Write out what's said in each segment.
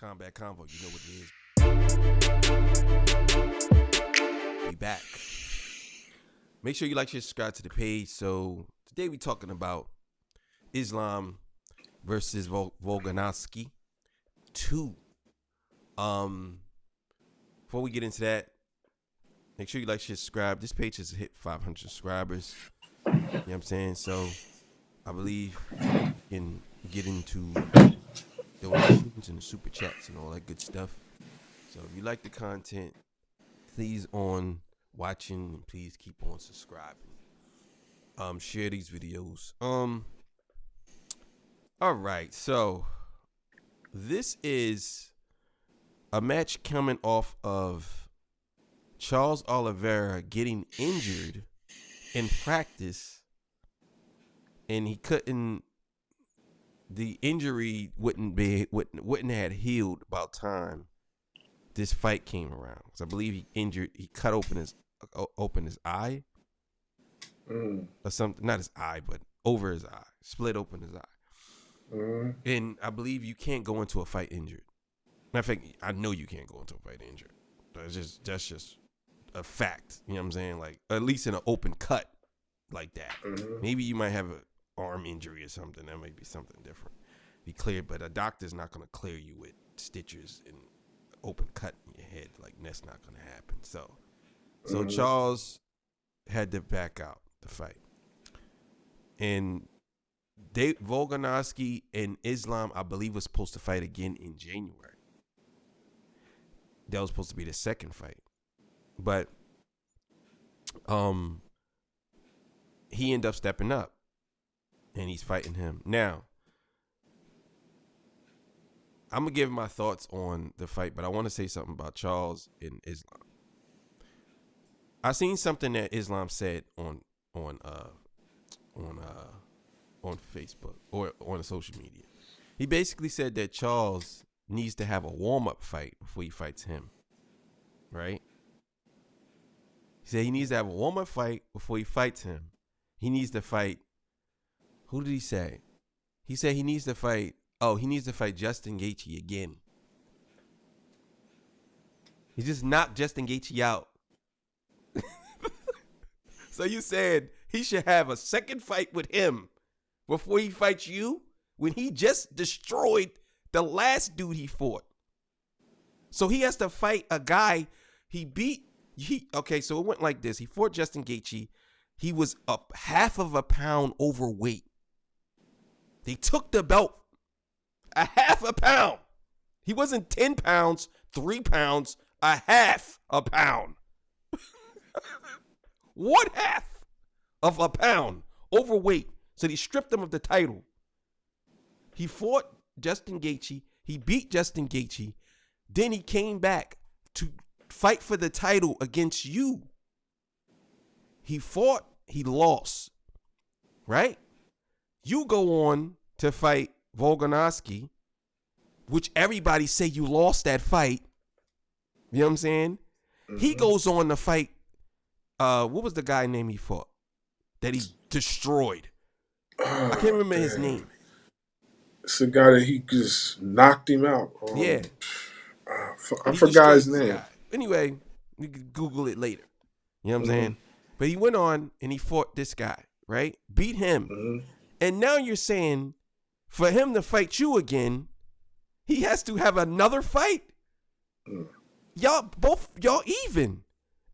Combat Konvo, you know what it is. Be back. Make sure you like, share, subscribe to the page. So today we talking about Islam versus Volkanocski 2. Before we get into that, make sure you like, share, subscribe. This page has hit 500 subscribers. You know what I'm saying? So I believe you can get into donations and the super chats and all that good stuff. So if you like the content, please on watching and please keep on subscribing. Share these videos. All right, so this is a match coming off of Charles Oliveira getting injured in practice, and he couldn't. The injury wouldn't have healed about time this fight came around. So I believe he cut open his eye or something, not his eye, but over his eye, split open his eye. And I believe you can't go into a fight injured. Matter of fact, I know you can't go into a fight injured. That's just a fact. You know what I'm saying? Like, at least in an open cut like that. Maybe you might have an arm injury or something. That might be something different. Be cleared, but a doctor's not going to clear you with stitches and open cut in your head. Like, that's not going to happen. So Charles had to back out the fight. And Volkanocski and Islam, I believe, was supposed to fight again in January. That was supposed to be the second fight. But he ended up stepping up, and he's fighting him. Now, I'm going to give my thoughts on the fight, but I want to say something about Charles and Islam. I seen something that Islam said on Facebook or on social media. He basically said that Charles needs to have a warm-up fight before he fights him, right? He said he needs to have a warm-up fight before he fights him. He needs to fight, who did he say? He said he needs to fight, Justin Gaethje again. He just knocked Justin Gaethje out. So you said he should have a second fight with him before he fights you when he just destroyed the last dude he fought. So he has to fight a guy okay, so it went like this. He fought Justin Gaethje. He was up half of a pound overweight. They took the belt a half a pound. He wasn't 10 pounds, 3 pounds, a half a pound. 1/2 of a pound overweight. So they stripped him of the title. He fought Justin Gaethje. He beat Justin Gaethje. Then he came back to fight for the title against you. He fought. He lost. Right? You go on to fight Volkanocski, which everybody say you lost that fight. You know what I'm saying? He goes on to fight, what was the guy name he fought that he destroyed? I can't remember his name. It's the guy that he just knocked him out. Yeah. I forgot his name. Guy. Anyway, you can Google it later. You know what I'm saying? But he went on and he fought this guy, right? Beat him. And now you're saying for him to fight you again, he has to have another fight? Y'all even.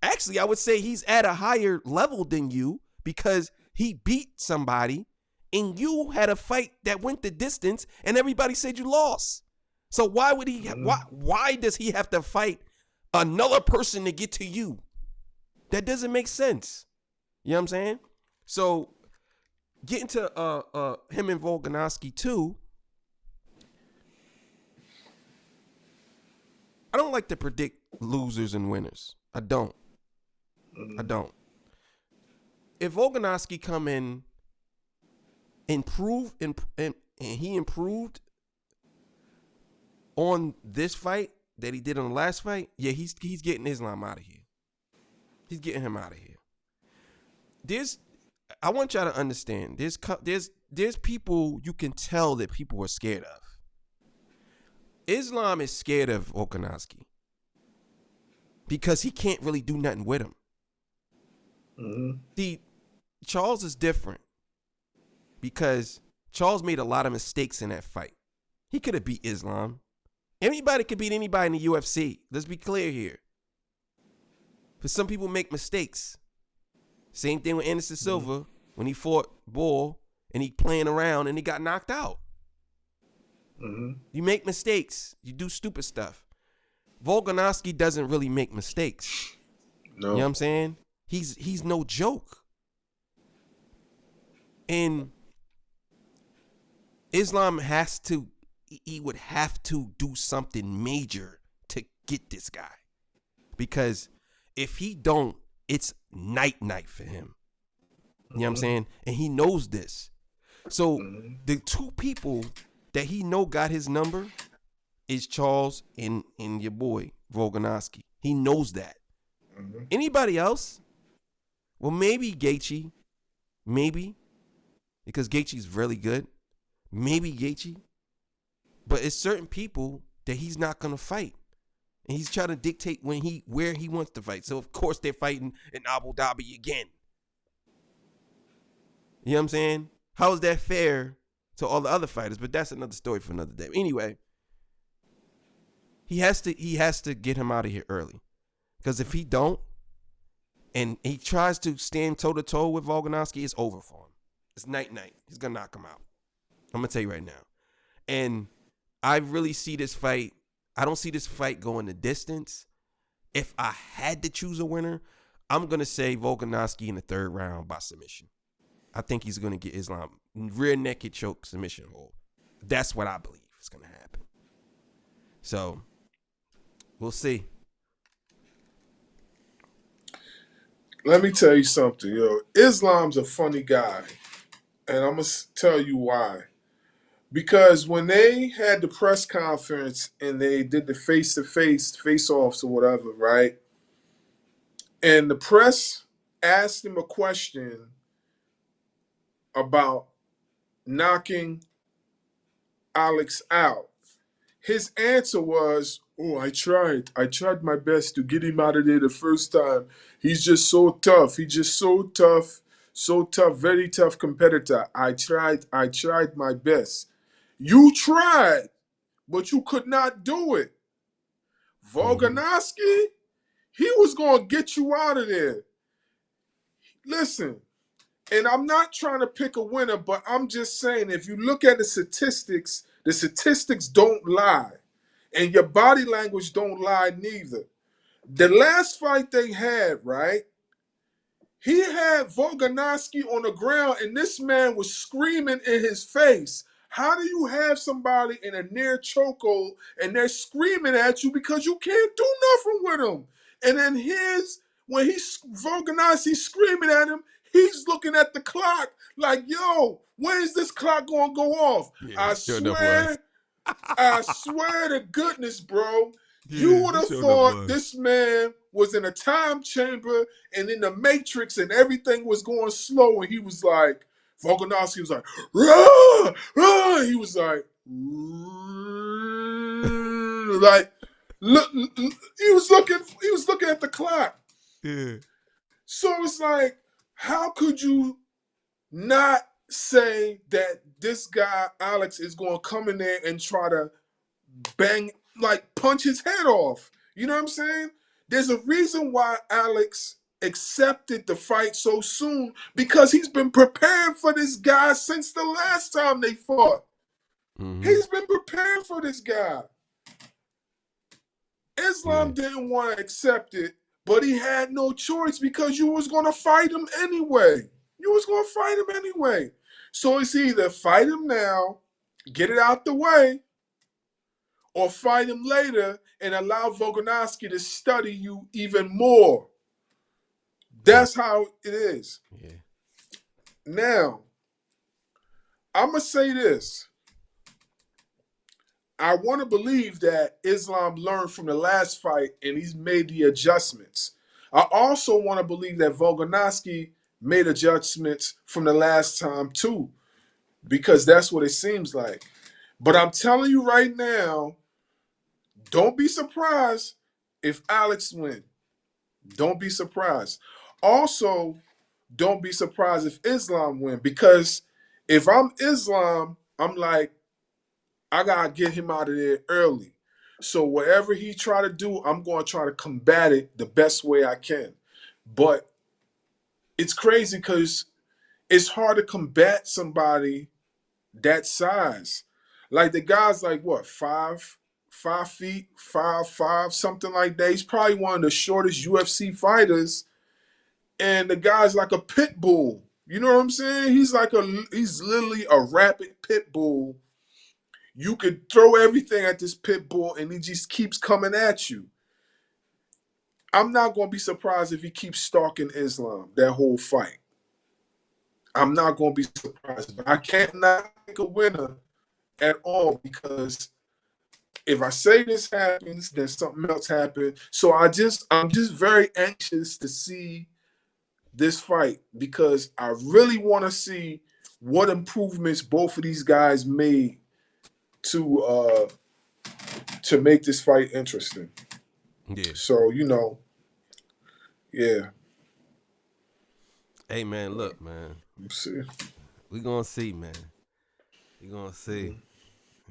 Actually, I would say he's at a higher level than you because he beat somebody and you had a fight that went the distance and everybody said you lost. So why would he why does he have to fight another person to get to you? That doesn't make sense. You know what I'm saying? So getting to him and Volkanocski too. I don't like to predict losers and winners. I don't. If Volkanocski come in, improve, and he improved on this fight that he did on the last fight, yeah, he's getting Islam out of here. He's getting him out of here. I want y'all to understand. There's people you can tell that people are scared of. Islam is scared of Volkanowski because he can't really do nothing with him. Mm-hmm. See, Charles is different because Charles made a lot of mistakes in that fight. He could have beat Islam. Anybody could beat anybody in the UFC. Let's be clear here. But some people make mistakes. Same thing with Anderson Silva when he fought Bull and he playing around and he got knocked out. Mm-hmm. You make mistakes. You do stupid stuff. Volkanowski doesn't really make mistakes. No. You know what I'm saying? He's no joke. And Islam he would have to do something major to get this guy. Because if he don't, it's night for him. You know what I'm saying? And he knows this. So the two people that he know got his number is Charles and your boy, Volkanowski. He knows that. Anybody else? Well, maybe Gaethje. Maybe. Because Gaethje's really good. Maybe Gaethje. But it's certain people that he's not going to fight. And he's trying to dictate where he wants to fight. So, of course, they're fighting in Abu Dhabi again. You know what I'm saying? How is that fair to all the other fighters? But that's another story for another day. Anyway, he has to get him out of here early. Because if he don't, and he tries to stand toe-to-toe with Volkanowski, it's over for him. It's night. He's going to knock him out. I'm going to tell you right now. And I really see this fight. I don't see this fight going the distance. If I had to choose a winner, I'm going to say Volkanowski in the third round by submission. I think he's going to get Islam rear naked choke submission hold. That's what I believe is going to happen. So, we'll see. Let me tell you something, yo. Islam's a funny guy. And I'm going to tell you why. Because when they had the press conference and they did the face-to-face, face-offs or whatever, right? And the press asked him a question about knocking Alex out. His answer was, oh, I tried. I tried my best to get him out of there the first time. He's just so tough. He's just so tough, very tough competitor. I tried my best. You tried, but you could not do it. Volkanowski, he was going to get you out of there. Listen, and I'm not trying to pick a winner, but I'm just saying if you look at the statistics don't lie. And your body language don't lie neither. The last fight they had, right? He had Volkanowski on the ground and this man was screaming in his face. How do you have somebody in a near chokehold and they're screaming at you because you can't do nothing with them? And then when Volkanowski's screaming at him, he's looking at the clock like, yo, when is this clock going to go off? Yeah, I swear to goodness, bro, you would have thought this man was in a time chamber and in the Matrix and everything was going slow and he was like, Volkanowski was like, rah, rah. He was like, like, look, he was looking at the clock. Yeah. So it's like, how could you not say that this guy, Alex, is going to come in there and try to punch his head off? You know what I'm saying? There's a reason why Alex accepted the fight so soon because he's been preparing for this guy since the last time they fought. He's been preparing for this guy. Islam didn't want to accept it, but he had no choice because you was going to fight him anyway. So it's either fight him now, get it out the way, or fight him later and allow Volkanowski to study you even more. That's how it is. Yeah. Now, I'm going to say this. I want to believe that Islam learned from the last fight and he's made the adjustments. I also want to believe that Volkanowski made adjustments from the last time too, because that's what it seems like. But I'm telling you right now, Don't be surprised if Alex win. Don't be surprised. Also, don't be surprised if Islam win, because if I'm Islam, I'm like, I gotta get him out of there early. So whatever he try to do, I'm gonna try to combat it the best way I can. But it's crazy because it's hard to combat somebody that size. Like the guy's like what, 5 feet, 5'5", something like that. He's probably one of the shortest UFC fighters, and the guy's like a pit bull. You know what I'm saying? He's literally a rapid pit bull. You could throw everything at this pit bull and he just keeps coming at you. I'm not gonna be surprised if he keeps stalking Islam that whole fight. I'm not gonna be surprised, but I can't not pick a winner at all, because if I say this happens, then something else happens. So I'm just very anxious to see this fight, because I really want to see what improvements both of these guys made to make this fight interesting. Yeah. So yeah. Hey man, look, man. Let's see. We gonna see, man. We gonna see.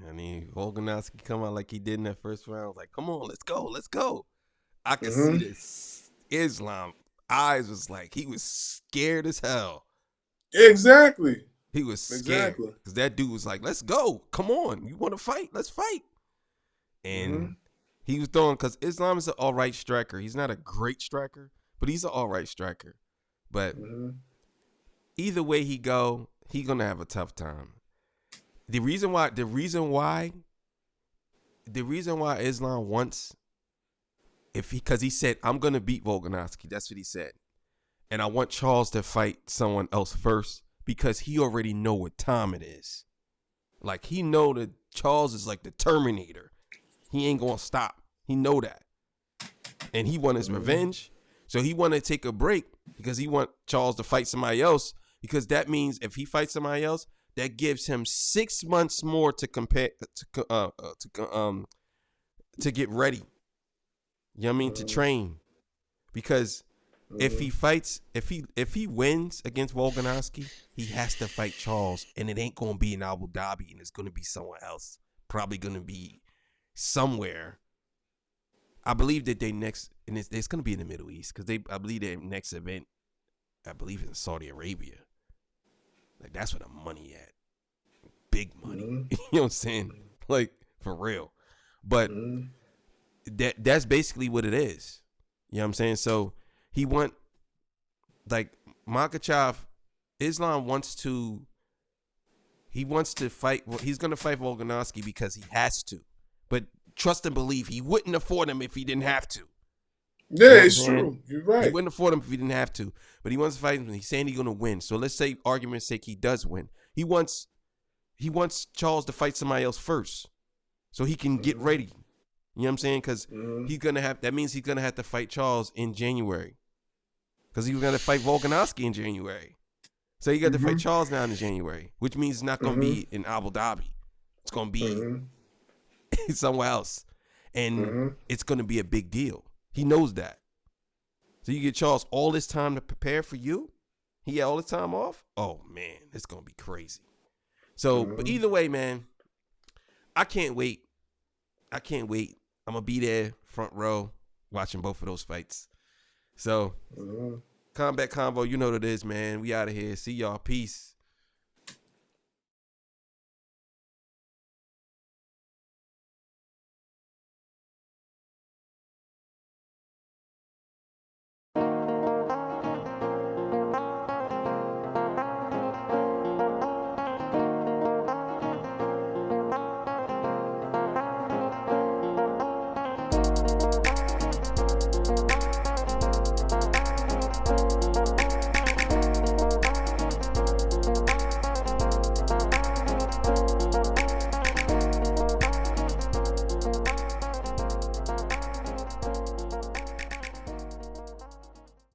I mean, Volkanowski come out like he did in that first round. Like, come on, let's go, let's go. I can see this. Islam eyes was like he was scared as hell. Exactly. He was scared because that dude was like, "Let's go, come on, you want to fight? Let's fight." And he was throwing, because Islam is an all right striker. He's not a great striker, but he's an all right striker. But either way he go, he gonna have a tough time. The reason why Islam wants, because he said, I'm gonna beat Volkanowski. That's what he said, and I want Charles to fight someone else first, because he already know what time it is. Like, he know that Charles is like the Terminator. He ain't gonna stop. He know that, and he want his revenge. So he want to take a break because he want Charles to fight somebody else, because that means if he fights somebody else, that gives him 6 months more to get ready. You know what I mean? To train. Because if he wins against Volkanowski, he has to fight Charles, and it ain't gonna be in Abu Dhabi, and it's gonna be somewhere else. Probably gonna be somewhere. I believe that and it's gonna be in the Middle East, because I believe their next event, I believe, in Saudi Arabia. Like, that's where the money at. Big money. You know what I'm saying? Like, for real. But that's basically what it is. You know what I'm saying? So he Makhachev, Islam wants to fight. He's going to fight Volkanowski because he has to. But trust and believe, he wouldn't afford him if he didn't have to. Yeah, you know it's true. You're right. He wouldn't afford him if he didn't have to. But he wants to fight him. He's saying he's going to win. So let's say, argument's sake, he does win. He wants Charles to fight somebody else first, so he can get ready. You know what I'm saying? Because that means he's gonna have to fight Charles in January, because he was gonna fight Volkanowski in January. So he got to fight Charles now in January, which means it's not gonna be in Abu Dhabi. It's gonna be somewhere else, and it's gonna be a big deal. He knows that. So you get Charles all this time to prepare for you. He had all the time off. Oh man, it's gonna be crazy. So, but either way, man, I can't wait. I'm gonna be there, front row, watching both of those fights. So, Combat Konvo, you know what it is, man. We out of here. See y'all. Peace.